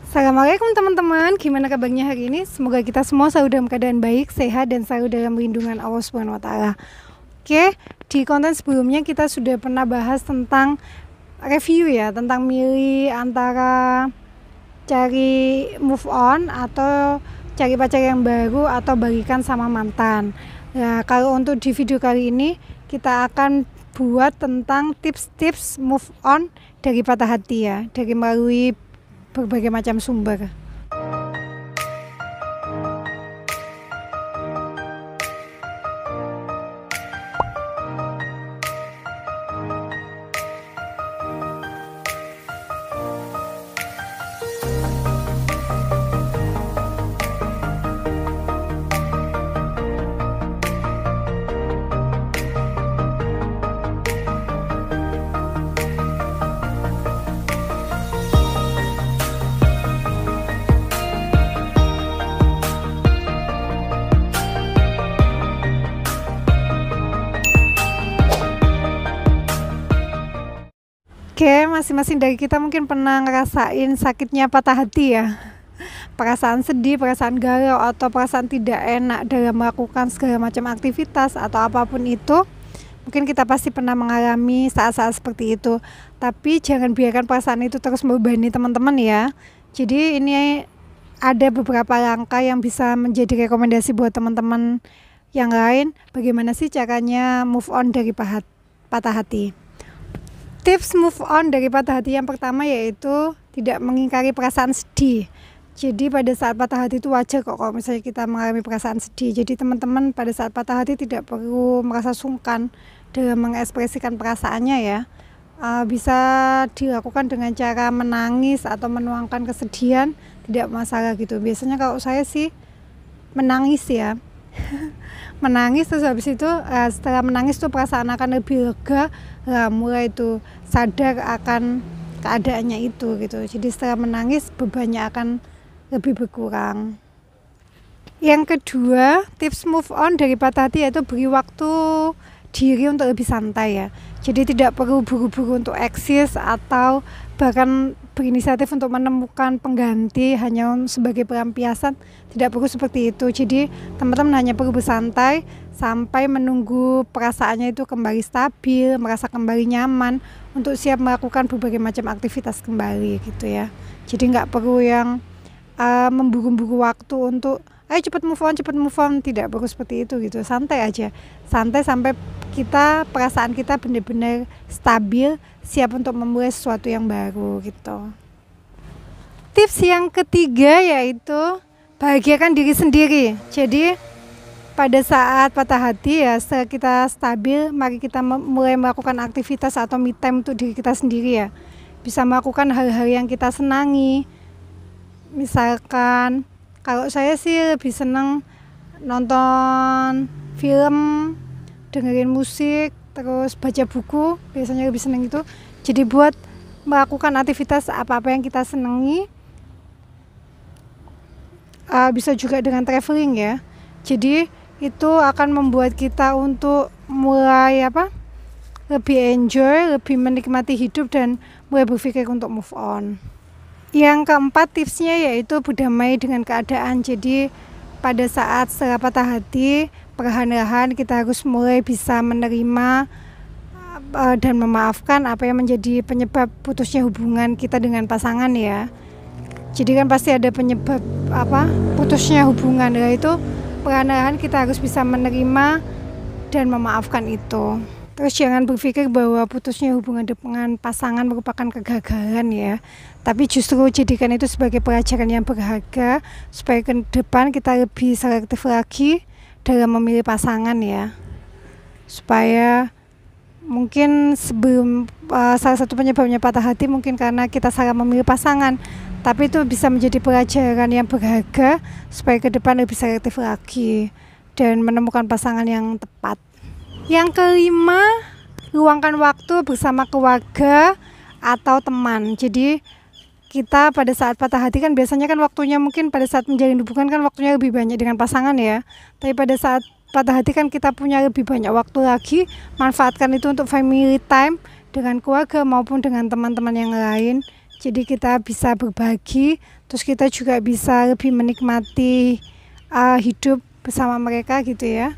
Assalamualaikum teman-teman, gimana kabarnya hari ini? Semoga kita semua selalu dalam keadaan baik, sehat, dan selalu dalam lindungan Allah Subhanahu wa Ta'ala. Oke, di konten sebelumnya kita sudah pernah bahas tentang review ya, tentang milih antara cari move on atau cari pacar yang baru atau balikan sama mantan. Nah, kalau untuk di video kali ini kita akan buat tentang tips-tips move on dari patah hati ya, dari melalui berbagai macam sumber. Oke, masing-masing dari kita mungkin pernah ngerasain sakitnya patah hati ya. Perasaan sedih, perasaan galau, atau perasaan tidak enak dalam melakukan segala macam aktivitas atau apapun itu. Mungkin kita pasti pernah mengalami saat-saat seperti itu. Tapi jangan biarkan perasaan itu terus membebani teman-teman ya. Jadi ini ada beberapa langkah yang bisa menjadi rekomendasi buat teman-teman yang lain. Bagaimana sih caranya move on dari patah hati? Tips move on dari patah hati yang pertama yaitu tidak mengingkari perasaan sedih. Jadi pada saat patah hati itu wajar kok kalau misalnya kita mengalami perasaan sedih. Jadi teman-teman pada saat patah hati tidak perlu merasa sungkan dalam mengekspresikan perasaannya ya. Bisa dilakukan dengan cara menangis atau menuangkan kesedihan, tidak masalah gitu. Biasanya kalau saya sih menangis ya. Menangis, terus habis itu setelah menangis tuh perasaan akan lebih lega, mulai itu sadar akan keadaannya itu gitu. Jadi setelah menangis bebannya akan lebih berkurang. Yang kedua, tips move on dari patah hati yaitu beri waktu diri untuk lebih santai ya. Jadi tidak perlu buru-buru untuk eksis atau bahkan berinisiatif untuk menemukan pengganti hanya sebagai pelampiasan. Tidak perlu seperti itu. Jadi teman-teman hanya perlu bersantai sampai menunggu perasaannya itu kembali stabil, merasa kembali nyaman untuk siap melakukan berbagai macam aktivitas kembali gitu ya. Jadi nggak perlu yang memburu-buru waktu untuk ayo cepat move on, tidak perlu seperti itu gitu. Santai aja, santai sampai perasaan kita benar-benar stabil, siap untuk memulai sesuatu yang baru gitu. Tips yang ketiga yaitu bahagiakan diri sendiri. Jadi pada saat patah hati ya, setelah kita stabil, mari kita mulai melakukan aktivitas atau me time untuk diri kita sendiri ya. Bisa melakukan hal-hal yang kita senangi. Misalkan kalau saya sih lebih senang nonton film, dengerin musik, terus baca buku, biasanya lebih senang itu. Jadi buat melakukan aktivitas apa-apa yang kita senangi. Bisa juga dengan traveling ya. Jadi itu akan membuat kita untuk mulai lebih enjoy, lebih menikmati hidup dan mulai berpikir untuk move on. Yang keempat tipsnya yaitu berdamai dengan keadaan. Jadi pada saat setelah patah hati, perlahan-lahan kita harus mulai bisa menerima dan memaafkan apa yang menjadi penyebab putusnya hubungan kita dengan pasangan ya. Jadi kan pasti ada penyebab putusnya hubungan, yaitu perlahan-lahan kita harus bisa menerima dan memaafkan itu. Terus jangan berpikir bahwa putusnya hubungan dengan pasangan merupakan kegagalan ya. Tapi justru jadikan itu sebagai pelajaran yang berharga supaya ke depan kita lebih selektif lagi dalam memilih pasangan ya. Supaya mungkin sebelum salah satu penyebabnya patah hati mungkin karena kita salah memilih pasangan. Tapi itu bisa menjadi pelajaran yang berharga supaya ke depan lebih selektif lagi dan menemukan pasangan yang tepat. Yang kelima, luangkan waktu bersama keluarga atau teman. Jadi kita pada saat patah hati kan biasanya kan waktunya mungkin pada saat menjalin hubungan kan waktunya lebih banyak dengan pasangan ya. Tapi pada saat patah hati kan kita punya lebih banyak waktu lagi. Manfaatkan itu untuk family time dengan keluarga maupun dengan teman-teman yang lain. Jadi kita bisa berbagi, terus kita juga bisa lebih menikmati hidup bersama mereka gitu ya.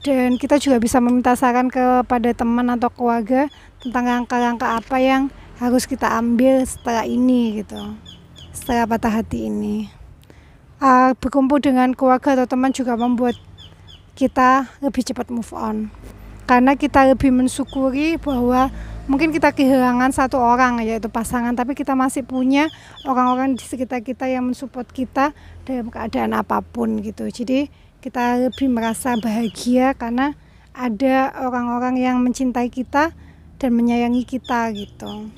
Dan kita juga bisa meminta saran kepada teman atau keluarga tentang langkah-langkah apa yang harus kita ambil setelah ini gitu, setelah patah hati ini. Berkumpul dengan keluarga atau teman juga membuat kita lebih cepat move on, karena kita lebih mensyukuri bahwa mungkin kita kehilangan satu orang yaitu pasangan, tapi kita masih punya orang-orang di sekitar kita yang mensupport kita dalam keadaan apapun gitu. Jadi kita lebih merasa bahagia karena ada orang-orang yang mencintai kita dan menyayangi kita gitu.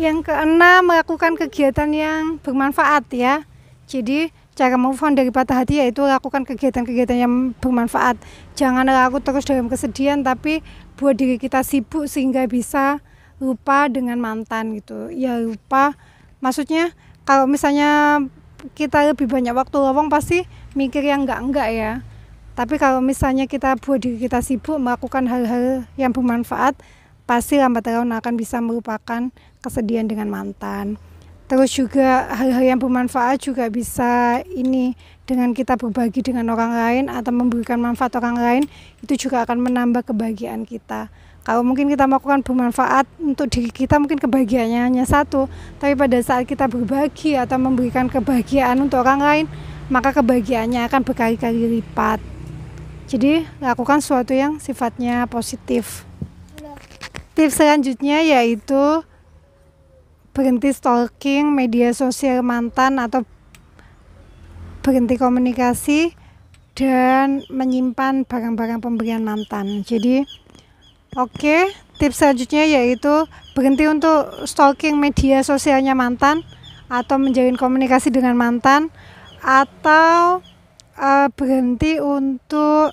Yang keenam, melakukan kegiatan yang bermanfaat ya. Jadi cara move on dari patah hati yaitu lakukan kegiatan-kegiatan yang bermanfaat. Jangan larut terus dalam kesedihan, tapi buat diri kita sibuk sehingga bisa lupa dengan mantan gitu. Ya lupa, maksudnya kalau misalnya kita lebih banyak waktu luang pasti mikir yang enggak ya. Tapi kalau misalnya kita buat diri kita sibuk melakukan hal-hal yang bermanfaat, pasti lambat laun akan bisa melupakan kesedihan dengan mantan. Terus juga hal-hal yang bermanfaat juga bisa ini, dengan kita berbagi dengan orang lain atau memberikan manfaat orang lain, itu juga akan menambah kebahagiaan kita. Kalau mungkin kita melakukan bermanfaat untuk diri kita, mungkin kebahagiaannya hanya satu, tapi pada saat kita berbagi atau memberikan kebahagiaan untuk orang lain, maka kebahagiaannya akan berkali-kali lipat. Jadi lakukan sesuatu yang sifatnya positif. Tips selanjutnya yaitu berhenti stalking media sosial mantan atau berhenti komunikasi dan menyimpan barang-barang pemberian mantan. Jadi tips selanjutnya yaitu berhenti untuk stalking media sosialnya mantan atau menjalin komunikasi dengan mantan, atau berhenti untuk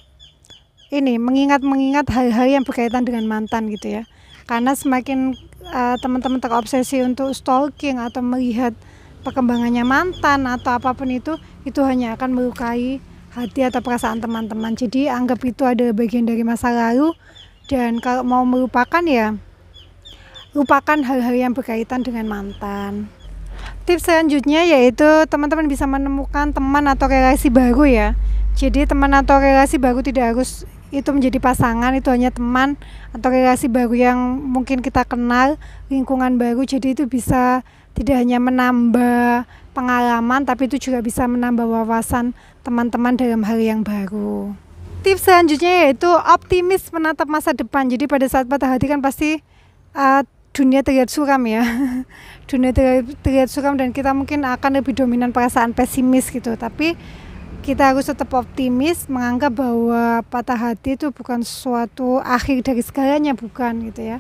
mengingat hal-hal yang berkaitan dengan mantan gitu ya. Karena semakin teman-teman terobsesi untuk stalking atau melihat perkembangannya mantan atau apapun itu hanya akan melukai hati atau perasaan teman-teman. Jadi anggap itu adalah bagian dari masa lalu, dan kalau mau melupakan ya lupakan hal-hal yang berkaitan dengan mantan. Tips selanjutnya yaitu teman-teman bisa menemukan teman atau relasi baru ya. Jadi teman atau relasi baru tidak harus itu menjadi pasangan, itu hanya teman atau relasi baru yang mungkin kita kenal, lingkungan baru. Jadi itu bisa tidak hanya menambah pengalaman, tapi itu juga bisa menambah wawasan teman-teman dalam hal yang baru. Tips selanjutnya yaitu optimis menatap masa depan. Jadi pada saat patah hati kan pasti dunia terlihat suram ya. Dunia terlihat suram dan kita mungkin akan lebih dominan perasaan pesimis gitu. Tapi kita harus tetap optimis, menganggap bahwa patah hati itu bukan suatu akhir dari segalanya, bukan gitu ya.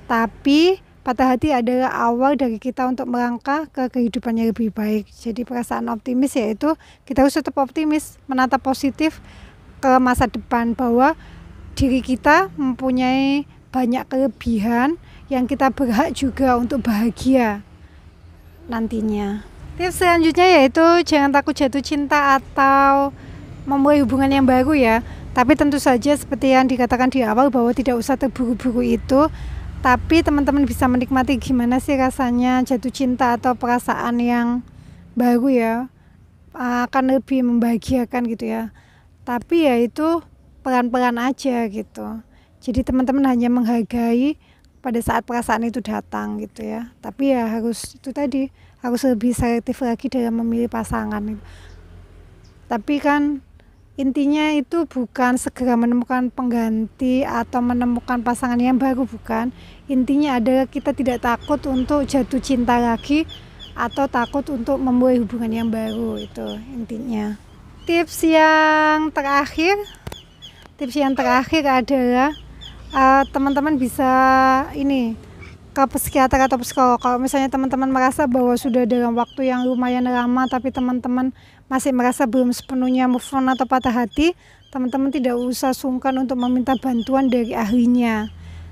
Tapi patah hati adalah awal dari kita untuk melangkah ke kehidupan yang lebih baik. Jadi perasaan optimis yaitu kita harus tetap optimis, menatap positif ke masa depan, bahwa diri kita mempunyai banyak kelebihan yang kita berhak juga untuk bahagia nantinya. Tips selanjutnya yaitu jangan takut jatuh cinta atau memulai hubungan yang baru ya. Tapi tentu saja seperti yang dikatakan di awal bahwa tidak usah terburu-buru itu. Tapi teman-teman bisa menikmati gimana sih rasanya jatuh cinta atau perasaan yang baru ya. Akan lebih membahagiakan gitu ya. Tapi ya itu pelan-pelan aja gitu. Jadi teman-teman hanya menghargai pada saat perasaan itu datang gitu ya. Tapi ya harus lebih selektif lagi dalam memilih pasangan. Tapi kan intinya itu bukan segera menemukan pengganti atau menemukan pasangan yang baru, bukan. Intinya adalah kita tidak takut untuk jatuh cinta lagi atau takut untuk memulai hubungan yang baru, itu intinya. Tips yang terakhir adalah teman-teman bisa ke psikiater atau psikolog. Kalau misalnya teman-teman merasa bahwa sudah dalam waktu yang lumayan lama tapi teman-teman masih merasa belum sepenuhnya move on atau patah hati, teman-teman tidak usah sungkan untuk meminta bantuan dari ahlinya.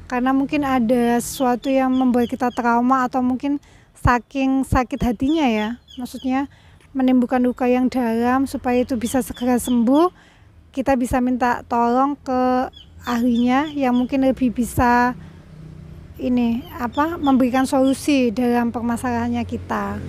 Karena mungkin ada sesuatu yang membuat kita trauma atau mungkin saking sakit hatinya ya. Maksudnya menimbulkan luka yang dalam. Supaya itu bisa segera sembuh, kita bisa minta tolong ke ahlinya yang mungkin lebih bisa memberikan solusi dalam permasalahannya kita.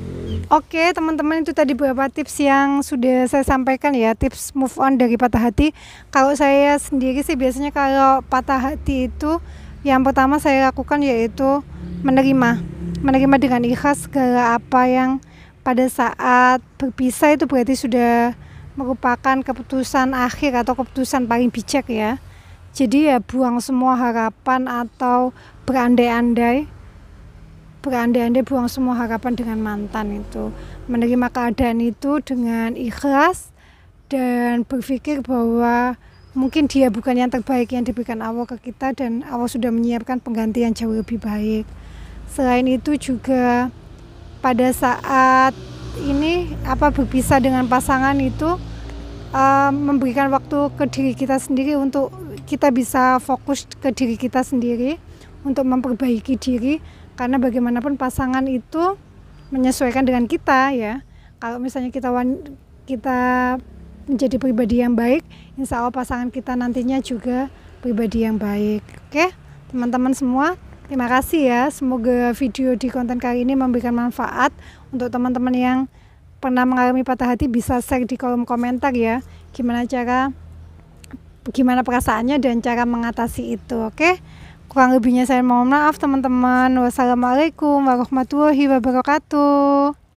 Oke teman-teman, itu tadi beberapa tips yang sudah saya sampaikan ya, tips move on dari patah hati. Kalau saya sendiri sih biasanya kalau patah hati itu yang pertama saya lakukan yaitu menerima dengan ikhlas segala apa yang pada saat berpisah itu berarti sudah merupakan keputusan akhir atau keputusan paling bijak ya. Jadi ya buang semua harapan atau berandai-andai, buang semua harapan dengan mantan itu. Menerima keadaan itu dengan ikhlas dan berpikir bahwa mungkin dia bukan yang terbaik yang diberikan Allah ke kita, dan Allah sudah menyiapkan pengganti yang jauh lebih baik. Selain itu juga pada saat ini berpisah dengan pasangan itu memberikan waktu ke diri kita sendiri untuk kita bisa fokus ke diri kita sendiri untuk memperbaiki diri, karena bagaimanapun pasangan itu menyesuaikan dengan kita ya. Kalau misalnya kita menjadi pribadi yang baik, insya Allah pasangan kita nantinya juga pribadi yang baik. Oke teman-teman semua, terima kasih ya. Semoga video di konten kali ini memberikan manfaat untuk teman-teman yang pernah mengalami patah hati. Bisa share di kolom komentar ya, gimana perasaannya dan cara mengatasi itu. Oke, kurang lebihnya saya mohon maaf teman-teman. Wassalamualaikum warahmatullahi wabarakatuh.